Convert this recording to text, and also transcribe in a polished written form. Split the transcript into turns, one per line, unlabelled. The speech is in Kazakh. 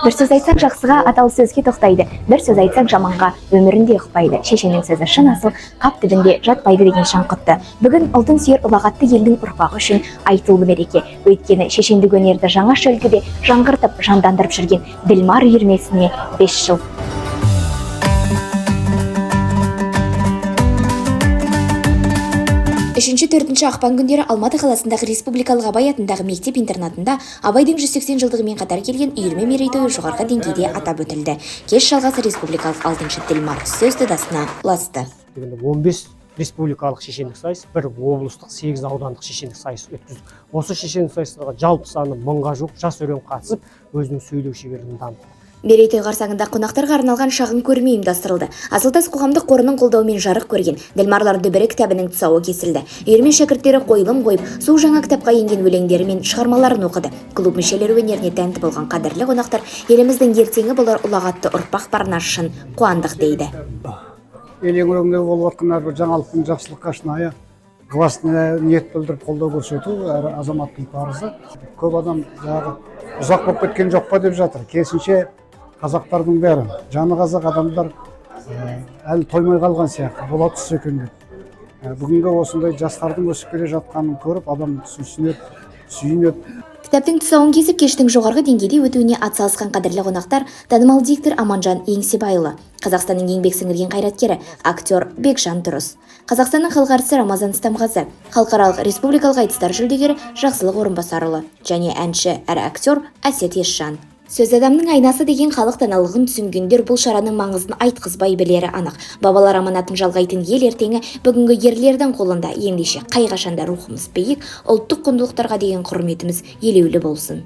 Бір сөз айтсаң жақсыға аталы сөзге тоқтайды, бір сөз айтсаң жаманға өмірінде ұқпайды. Шешенің сөзі шын асыл, қап түбінде жатпайды деген шаңқытты. Бүгін ұлтын сүйер ұлағатты елдің ұрпағы үшін айтулы мереке. Өйткені шешендік өнерді жаңаша үлгіде жаңғыртып, жандандырып жүрген Ділмар үйірмесіне 5 жыл. 3-4 ақпан күндері Алматы қаласындағы Республикалық Абай атындағы мектеп-интернатында Абайдың 180 жылдығымен қатар келген үйірме мерейтойы жоғарғы деңгейде атап өтілді. Кеш жалғасы республикалық 6-шы Ділмар сөз додасына ұласты.
15 республикалық шешендік сайыс, бір облыстық 8 аудандық шешендік сайыс өткізді. Осы шешендік сайыстарға жалпы саны 1000-ға жуық жас өрен қатысып, өзінің сөйлеу шеберлігін дамытты.
Мерейтой қарсаңында қонақтарға арналған шағын көрме ұйымдастырылды. Асылтас қоғамдық қорының қолдауымен жарық көрген Ділмарлар дүбірі кітабының тұсауы кесілді. Үйірме шәкірттері қойылым қойып, су жаңа кітапқа енген өлеңдері мен шығармаларын оқыды. Клуб мүшелері өнеріне тәнті болған қадірлі қонақтар еліміздің ертеңі болар ұлағатты ұрпақ барына шын қуандық дейді.
Елең өреңде болып жатқан әрбір жаңалықтың жақсылыққа шынайы ықыласына ниет білдіріп қолдау көрсету әр азаматтың парызы. Көп адам ұзақ болып кеткен жоқ па деп жатыр. Керісінше қазақтардың бәрі жаны қазақ адамдар әлі тоймай қалған сияқты болады екен деп. Бүгінгі осындай жастардың өсіп келе жатқанын көріп адам сүйінеді.
Кітаптың тұсауын кесіп кештің жоғарғы деңгейде өтуіне атсалысқан қадірлі қонақтар танымал диктор Аманжан Еңсебайұлы, Қазақстанның еңбек сіңірген қайраткері, актер Бекжан Тұрыс, Қазақстанның халық әртісі Рамазан Стамғазы, халықаралық республикалық айтыстар жүлдегері Жақсылық Орынбасарұлы және әнші әрі актер Әсет Есжан. Сөз адамның айнасы деген халық даналығын түсінгендер бұл шараның маңызын айтқызбай білері анық. Бабалар аманатын жалғайтын ел ертеңі бүгінгі ерлердің қолында, ендеше қай қашанда рухымыз биік, ұлттық құндылықтарға деген құрметіміз елеулі болсын.